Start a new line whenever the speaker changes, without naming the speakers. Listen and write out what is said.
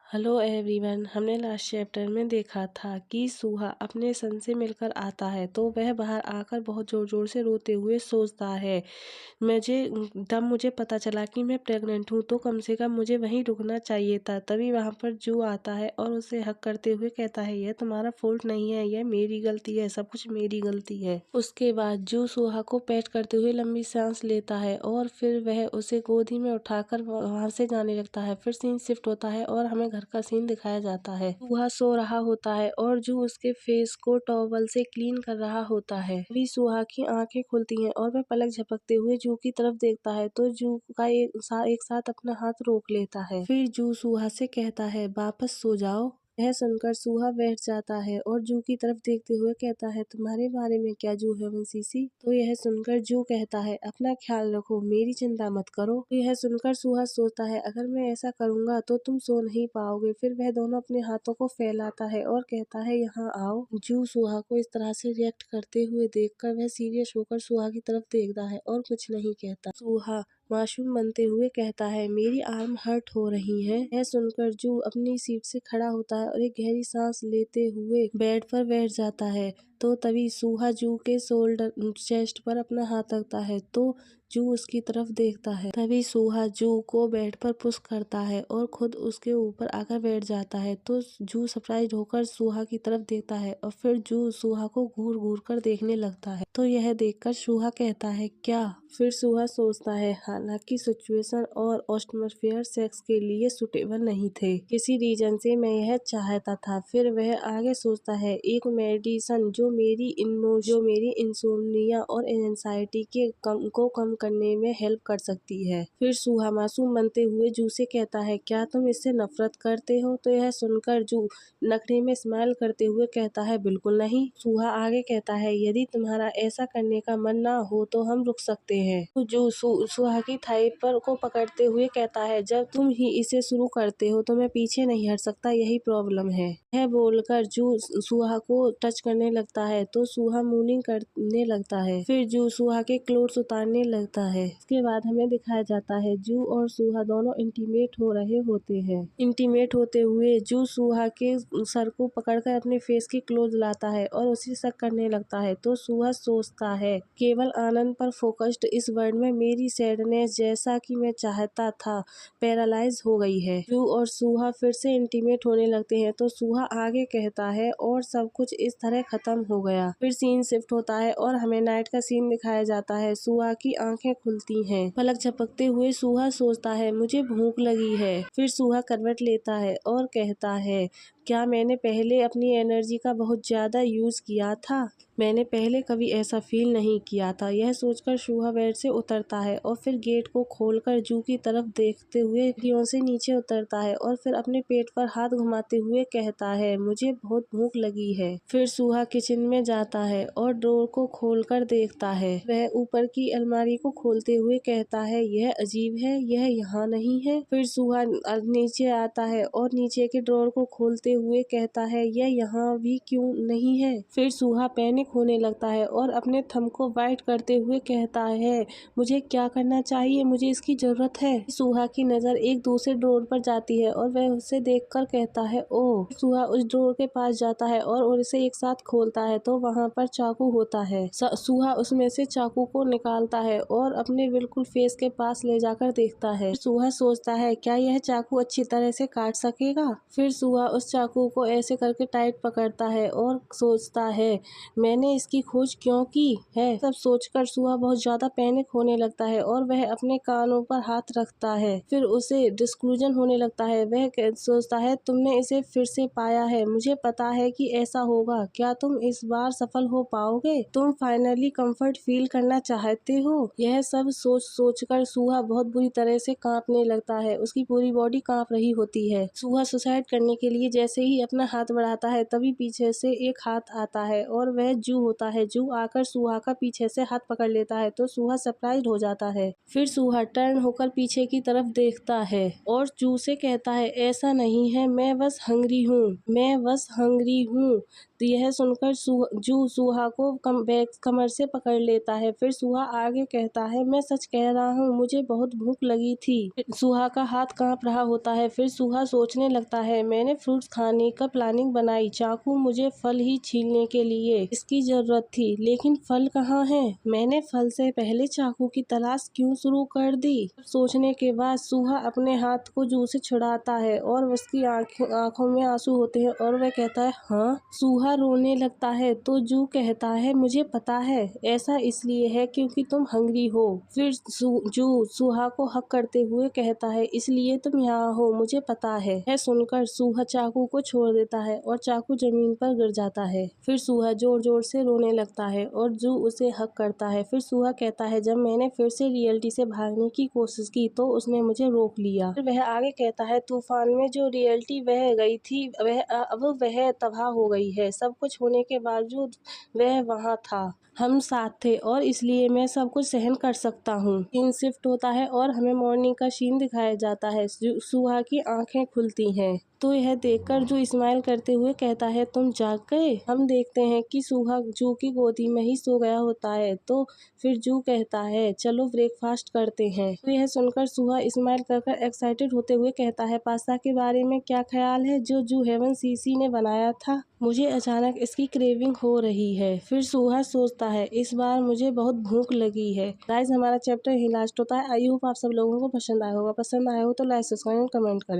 Hello everyone. हमने last chapter में देखा था कि सूहा अपने सन से मिलकर आता है तो वह बाहर आकर बहुत ज़ोर ज़ोर से रोते हुए सोचता है, मुझे पता चला कि मैं प्रेग्नेंट हूँ तो कम से कम मुझे वहीं रुकना चाहिए था। तभी वहाँ पर जू आता है और उसे हक करते हुए कहता है, यह तुम्हारा फॉल्ट नहीं है, यह मेरी गलती है, सब कुछ मेरी गलती है। उसके बाद जू सूहा को पैट करते हुए लंबी सांस लेता है और फिर वह उसे गोदी में उठाकर वहाँ से जाने लगता है। फिर सीन शिफ्ट होता है और हमें घर का सीन दिखाया जाता है। सूहा सो रहा होता है और जू उसके फेस को टॉवल से क्लीन कर रहा होता है। तभी सूहा की आंखें खुलती हैं और वह पलक झपकते हुए जू की तरफ देखता है तो जू का एक साथ अपना हाथ रोक लेता है। फिर जू सूहा से कहता है, वापस सो जाओ। यह सुनकर सूहा बैठ जाता है और जू की तरफ देखते हुए कहता है, तुम्हारे बारे में क्या जू हेवन सीसी? तो यह सुनकर जू कहता है, अपना ख्याल रखो, मेरी चिंता मत करो। तो यह सुनकर सूहा सोचता है, अगर मैं ऐसा करूंगा तो तुम सो नहीं पाओगे। फिर वह दोनों अपने हाथों को फैलाता है और कहता है, यहाँ आओ। जू सूहा को इस तरह से रिएक्ट करते हुए देखकर वह सीरियस होकर सूहा की तरफ देखता है और कुछ नहीं कहता। सूहा मासूम बनते हुए कहता है, मेरी आर्म हर्ट हो रही है। यह सुनकर जू अपनी सीट से खड़ा होता है और एक गहरी सांस लेते हुए बेड पर बैठ जाता है। तो तभी सूहा जू के शोल्डर चेस्ट पर अपना हाथ रखता है तो जू उसकी तरफ देखता है। तभी सूहा जू को बेड पर पुश करता है और खुद उसके ऊपर आकर बैठ जाता है। तो जू सरप्राइज होकर सूहा की तरफ देखता है और फिर जू सूहा को घूर घूर कर देखने लगता है। तो यह देखकर सूहा कहता है, क्या? फिर सूहा सोचता है, हालांकि सिचुएशन और एटमॉस्फेयर सेक्स के लिए सुटेबल नहीं थे, किसी रीजन से मैं यह चाहता था। फिर वह आगे सोचता है, एक मेडिसिन जो मेरी इंसोम्निया और एंजाइटी को कम करने में हेल्प कर सकती है। फिर सूहा मासूम बनते हुए जू से कहता है, क्या तुम इससे नफरत करते हो? तो यह सुनकर जू नखरे में स्माइल करते हुए कहता है, बिल्कुल नहीं। सूहा आगे कहता है, यदि तुम्हारा ऐसा करने का मन ना हो तो हम रुक सकते हैं। तो जू सूहा की थाई पर को पकड़ते हुए कहता है, जब तुम ही इसे शुरू करते हो तो मैं पीछे नहीं हट सकता, यही प्रॉब्लम है। यह बोलकर जू सूहा को टच करने लगता है तो सूहा मूनिंग करने लगता है। फिर जू सूहा के क्लोथ्स उतारने लगता है। इसके बाद हमें दिखाया जाता है जू और सूहा दोनों इंटीमेट हो रहे होते हैं। इंटीमेट होते हुए जू सूहा के सर को पकड़कर अपने फेस के क्लोज लाता है और उसे शक करने लगता है। तो सूहा सोचता है, केवल आनंद पर फोकस्ड इस वर्ल्ड में मेरी सैडनेस जैसा कि मैं चाहता था पैरालाइज हो गई है। जू और सूहा फिर से इंटीमेट होने लगते हैं तो सूहा आगे कहता है, और सब कुछ इस तरह खत्म हो गया। फिर सीन शिफ्ट होता है और हमें नाइट का सीन दिखाया जाता है। सूहा की आंखें खुलती हैं। पलक झपकते हुए सूहा सोचता है, मुझे भूख लगी है। फिर सूहा करवट लेता है और कहता है, क्या मैंने पहले अपनी एनर्जी का बहुत ज्यादा यूज किया था? मैंने पहले कभी ऐसा फील नहीं किया था। यह सोचकर सूहा बेड से उतरता है और फिर गेट को खोलकर जू की तरफ देखते हुए सीढ़ियों से नीचे उतरता है और फिर अपने पेट पर हाथ घुमाते हुए कहता है, मुझे बहुत भूख लगी है। फिर सूहा किचन में जाता है और डोर को खोलकर देखता है। वह ऊपर की अलमारी को खोलते हुए कहता है, यह अजीब है, यह यहाँ नहीं है। फिर सूहा नीचे आता है और नीचे के ड्रॉर को खोलते हुए कहता है, यह यहाँ भी क्यों नहीं है? फिर सूहा पैनिक होने लगता है और अपने थंब को वाइट करते हुए कहता है, मुझे क्या करना चाहिए? मुझे इसकी जरूरत है। सूहा की नजर एक दूसरे ड्रॉर पर जाती है और वह उसे देखकर कहता है, ओह। सूहा उस ड्रॉर के पास जाता है और उसे एक साथ खोलता है तो वहाँ पर चाकू होता है। सूहा उसमें से चाकू को निकालता है और अपने बिल्कुल फेस के पास ले जाकर देखता है। सूहा सोचता है, क्या यह चाकू अच्छी तरह से काट सकेगा? फिर सूहा उस चाकू को ऐसे करके टाइट पकड़ता है और सोचता है, मैंने इसकी खोज क्यों की है? सब सोचकर सूहा बहुत ज्यादा पैनिक होने लगता है और वह अपने कानों पर हाथ रखता है। फिर उसे डिस्क्लूजन होने लगता है। वह सोचता है, तुमने इसे फिर से पाया है, मुझे पता है कि ऐसा होगा। क्या तुम इस बार सफल हो पाओगे? तुम फाइनली कंफर्ट फील करना चाहते हो? यह सब सोचकर सूहा बहुत बुरी तरह से कांपने लगता है। उसकी पूरी बॉडी कांप रही होती है। सूहा सुसाइड करने के लिए जैसे ही अपना हाथ बढ़ाता है तभी पीछे से एक हाथ आता है और वह जू होता है। जू आकर सूहा का पीछे से हाथ पकड़ लेता है तो सूहा सरप्राइज हो जाता है। फिर सूहा टर्न होकर पीछे की तरफ देखता है और जू से कहता है, ऐसा नहीं है, मैं बस हंग्री हूँ, मैं बस हंग्री हूँ। तो यह सुनकर जू सूहा को कमर से पकड़ लेता है। फिर सूहा आगे कहता है, मैं सच कह रहा हूँ, मुझे बहुत भूख लगी थी। सूहा का हाथ कांप रहा होता है। फिर सूहा सोचने लगता है, मैंने फ्रूट्स खाने का प्लानिंग बनाई, चाकू मुझे फल ही छीलने के लिए इसकी जरूरत थी, लेकिन फल कहाँ है? मैंने फल से पहले चाकू की तलाश क्यों शुरू कर दी? सोचने के बाद सूहा अपने हाथ को जू से छुड़ाता है और उसकी आंखों में आंसू होते हैं और वह कहता है, हाँ। सूहा रोने लगता है तो जू कहता है, मुझे पता है, ऐसा इसलिए है क्योंकि तुम हंग्री हो। फिर जू सूहा को हक करते हुए कहता है, इसलिए तुम यहाँ हो, मुझे पता है। यह सुनकर सूहा चाकू को छोड़ देता है और चाकू जमीन पर गिर जाता है। फिर सूहा जोर जोर से रोने लगता है और जू उसे हक करता है। फिर सूहा कहता है, जब मैंने फिर से रियलिटी से भागने की कोशिश की तो उसने मुझे रोक लिया। फिर वह आगे कहता है, तूफान में जो रियलिटी बह गई थी अब वह तबाह हो गई है। सब कुछ होने के बावजूद वह वहाँ था, हम साथ थे और इसलिए मैं सब कुछ सहन कर सकता हूँ। सीन शिफ्ट होता है और हमें मॉर्निंग का सीन दिखाया जाता है। सूहा की आंखें खुलती हैं तो यह देखकर जू स्माइल करते हुए कहता है, तुम जाग गए। हम देखते हैं कि सूहा जू की गोदी में ही सो गया होता है। तो फिर जू कहता है, चलो ब्रेकफास्ट करते हैं। तो यह सुनकर सूहा स्माइल कर एक्साइटेड होते हुए कहता है, पास्ता के बारे में क्या ख्याल है जो जू हेवन सीसी ने बनाया था? मुझे अचानक इसकी क्रेविंग हो रही है। फिर सूहा सोचता है, इस बार मुझे बहुत भूख लगी है। गाइस, हमारा चैप्टर ही लास्ट होता है। आई होप आप सब लोगों को पसंद आया होगा। पसंद आया हो तो लाइक, सब्सक्राइब, कमेंट करें।